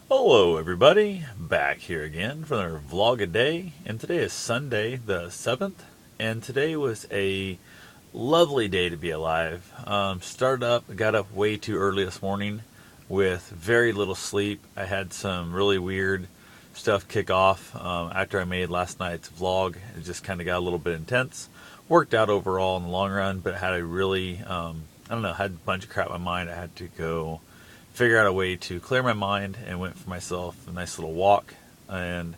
Hello, everybody. Back here again for another vlog a day. And today is Sunday, the 7th. And today was a lovely day to be alive. Got up way too early this morning with very little sleep. I had some really weird stuff kick off after I made last night's vlog. It just kind of got a little bit intense. Worked out overall in the long run, but had a really, had a bunch of crap in my mind. I had to go figure out a way to clear my mind and went for myself a nice little walk and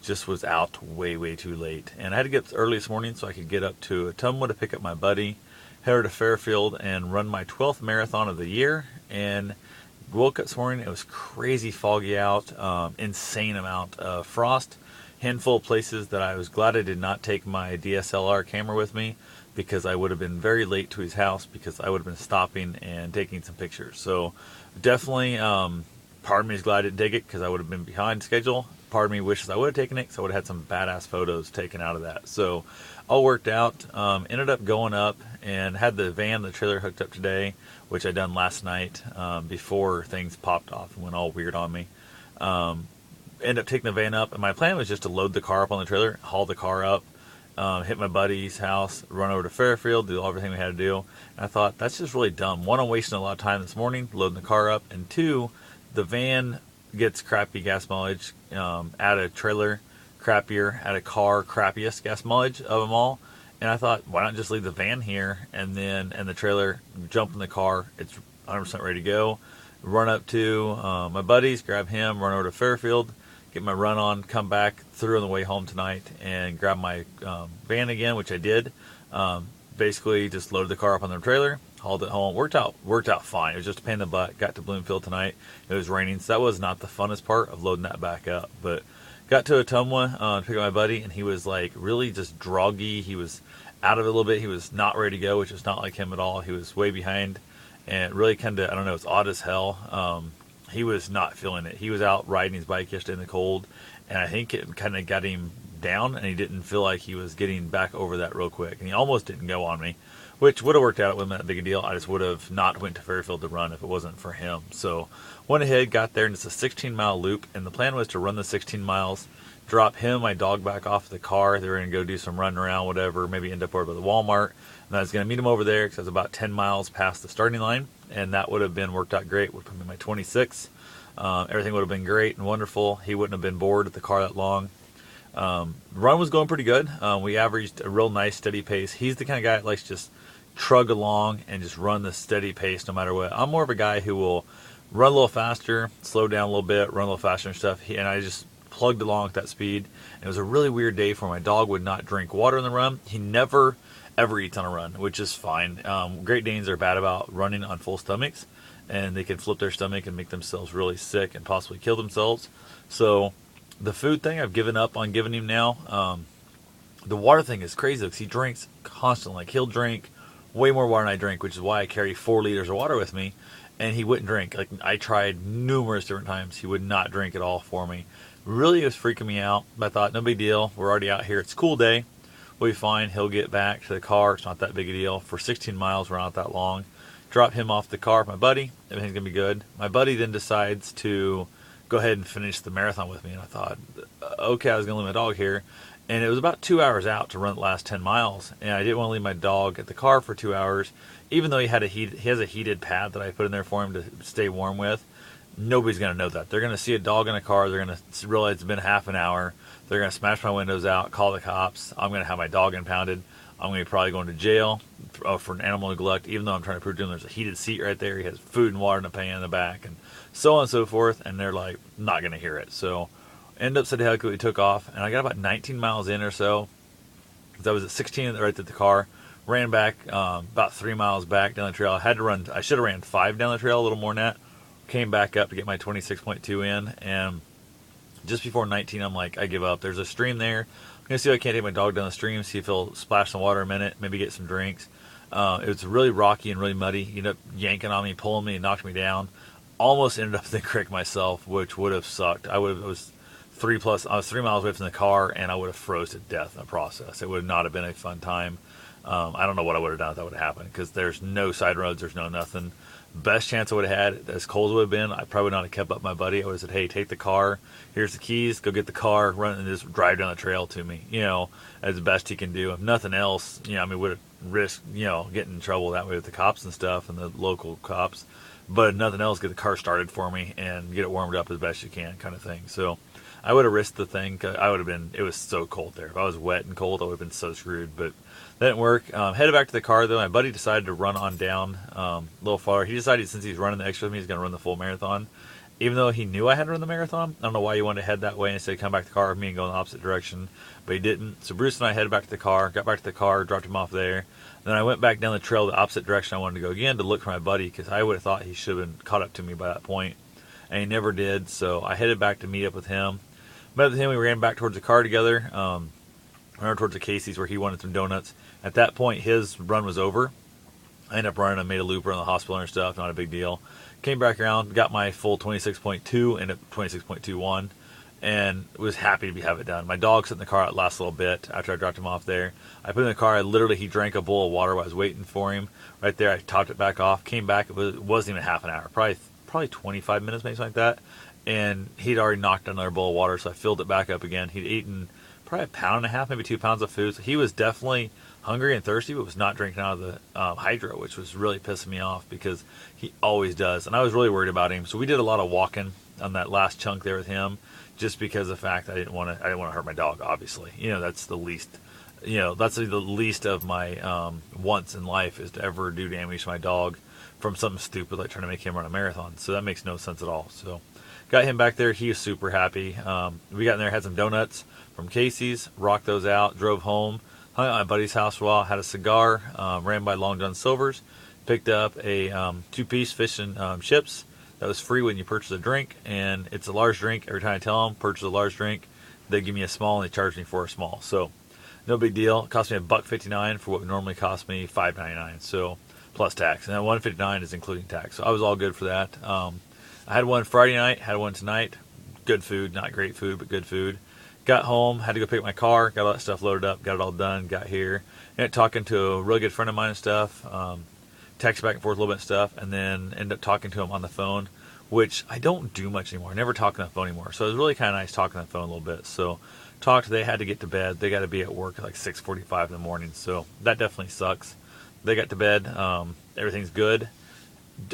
just was out way too late. And I had to get up early this morning so I could get up to Ottumwa to pick up my buddy, head over to Fairfield and run my 12th marathon of the year. And woke up this morning, it was crazy foggy out, insane amount of frost, handful of places that I was glad I did not take my DSLR camera with me, because I would have been very late to his house because I would have been stopping and taking some pictures. So definitely, part of me is glad I didn't take it because I would have been behind schedule. Part of me wishes I would have taken it because I would have had some badass photos taken out of that. So all worked out. Ended up going up and had the trailer hooked up today, which I done last night before things popped off and went all weird on me. Ended up taking the van up, and my plan was just to load the car up on the trailer, haul the car up, hit my buddy's house, run over to Fairfield, do everything we had to do. And I thought, that's just really dumb. One, I'm wasting a lot of time this morning loading the car up. And two, the van gets crappy gas mileage at a trailer, crappier, at a car, crappiest gas mileage of them all. And I thought, why not just leave the van here and the trailer, jump in the car, it's 100% ready to go. Run up to my buddies, grab him, run over to Fairfield, get my run on, come back through on the way home tonight, and grab my van again, which I did. Basically, just loaded the car up on the trailer, hauled it home. Worked out fine. It was just a pain in the butt. Got to Bloomfield tonight. It was raining, so that was not the funnest part of loading that back up. But got to Ottumwa to pick up my buddy, and he was like really just droggy. He was out of it a little bit. He was not ready to go, which is not like him at all. He was way behind, and it really kind of, I don't know, it's odd as hell. He was not feeling it. He was out riding his bike yesterday in the cold, and I think it kind of got him down, and he didn't feel like he was getting back over that real quick. And he almost didn't go on me, which would have worked out. It wasn't that big a deal. I just would have not went to Fairfield to run if it wasn't for him. So went ahead, got there, and it's a 16-mile loop, and the plan was to run the 16 miles, drop him, my dog, back off the car. They were going to go do some running around, whatever, maybe end up over by the Walmart. And I was going to meet him over there because I was about 10 miles past the starting line, and that would have been worked out great. Would have put me in my 26. Everything would have been great and wonderful. He wouldn't have been bored at the car that long. Run was going pretty good. We averaged a real nice steady pace. He's the kind of guy that likes to just trug along and just run the steady pace no matter what. I'm more of a guy who will run a little faster, slow down a little bit, run a little faster and stuff. And I just plugged along at that speed. And it was a really weird day for my dog. Would not drink water on the run. He never ever eats on a run, which is fine. Great Danes are bad about running on full stomachs, and they can flip their stomach and make themselves really sick and possibly kill themselves. So the food thing, I've given up on giving him now. The water thing is crazy because he drinks constantly. Like, he'll drink way more water than I drink, which is why I carry 4 liters of water with me, and he wouldn't drink. Like, I tried numerous different times. He would not drink at all for me. Really, it was freaking me out. But I thought, no big deal. We're already out here. It's a cool day. We'll be fine. He'll get back to the car. It's not that big a deal. For 16 miles, we're not that long. Drop him off the car with my buddy. Everything's going to be good. My buddy then decides to go ahead and finish the marathon with me. And I thought, okay, I was going to leave my dog here. And it was about 2 hours out to run the last 10 miles. And I didn't want to leave my dog at the car for 2 hours, even though he has a heated pad that I put in there for him to stay warm with. Nobody's going to know that. They're going to see a dog in a car. They're going to realize it's been half an hour. They're going to smash my windows out, call the cops. I'm going to have my dog impounded. I'm going to be probably going to jail for an animal neglect, even though I'm trying to prove to them there's a heated seat right there. He has food and water in a pan in the back, and so on and so forth. And they're like, not going to hear it. So end up we took off, and I got about 19 miles in or so. I was at 16 right at the car. Ran back about 3 miles back down the trail. I should have ran 5 down the trail, a little more than that. Came back up to get my 26.2 in, and just before 19, I'm like, I give up. There's a stream there. I'm going to see if I can't take my dog down the stream, see if he'll splash some water a minute, maybe get some drinks. It was really rocky and really muddy. He ended up yanking on me, pulling me, and knocked me down. Almost ended up in the creek myself, which would have sucked. I was 3 miles away from the car, and I would have froze to death in the process. It would not have been a fun time. I don't know what I would have done if that would have happened, because there's no side roads, there's no nothing. Best chance I would have had, as cold as it would have been, I probably would not have kept up my buddy. I would have said, hey, take the car. Here's the keys. Go get the car. Run and just drive down the trail to me, as best he can do. If nothing else, would have risked, getting in trouble that way with the cops and stuff and the local cops. But if nothing else, get the car started for me and get it warmed up as best you can, kind of thing. So I would have risked the thing. 'Cause it was so cold there. If I was wet and cold, I would have been so screwed. But that didn't work. Headed back to the car, though. My buddy decided to run on down a little farther. He decided since he's running the extra with me, he's going to run the full marathon. Even though he knew I had to run the marathon, I don't know why he wanted to head that way instead of come back to the car with me and go in the opposite direction. But he didn't. So Bruce and I headed back to the car, got back to the car, dropped him off there. Then I went back down the trail the opposite direction I wanted to go again to look for my buddy because I would have thought he should have been caught up to me by that point. And he never did. So I headed back to meet up with him. Met with him. We ran back towards the car together. Ran towards the Casey's where he wanted some donuts. At that point, his run was over. I ended up running. I made a loop around the hospital and stuff. Not a big deal. Came back around, got my full 26.2, ended up 26.21, and was happy to have it done. My dog sat in the car that last little bit after I dropped him off there. I put him in the car. He drank a bowl of water while I was waiting for him. Right there, I topped it back off. Came back. It wasn't even half an hour. Probably 25 minutes, maybe something like that. And he'd already knocked another bowl of water, so I filled it back up again. He'd eaten probably 1.5 pounds, maybe 2 pounds of food. So he was definitely hungry and thirsty, but was not drinking out of the hydro, which was really pissing me off because he always does. And I was really worried about him. So we did a lot of walking on that last chunk there with him, just because of the fact I didn't want to hurt my dog. Obviously, that's the least. That's the least of my wants in life is to ever do damage to my dog from something stupid like trying to make him run a marathon. So that makes no sense at all. So got him back there. He was super happy. We got in there, had some donuts from Casey's, rocked those out, drove home, hung out at my buddy's house for a while, had a cigar, ran by Long John Silver's, picked up a 2-piece fish and chips. That was free when you purchase a drink, and it's a large drink. Every time I tell them, purchase a large drink, they give me a small, and they charge me for a small. So no big deal. It cost me $1.59 for what would normally cost me $5.99, so plus tax. And that $1.59 is including tax. So I was all good for that. I had one Friday night, had one tonight. Good food, not great food, but good food. Got home, had to go pick up my car, got all that stuff loaded up, got it all done, got here. Ended up talking to a really good friend of mine and stuff, text back and forth a little bit and stuff, and then ended up talking to him on the phone, which I don't do much anymore. I never talk on the phone anymore. So it was really kind of nice talking on the phone a little bit. So they had to get to bed. They got to be at work at like 6:45 in the morning. So that definitely sucks. They got to bed. Everything's good.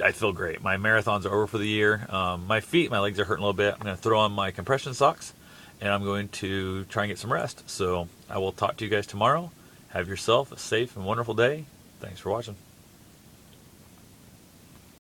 I feel great. My marathons are over for the year. My legs are hurting a little bit. I'm going to throw on my compression socks, and I'm going to try and get some rest. So I will talk to you guys tomorrow. Have yourself a safe and wonderful day. Thanks for watching.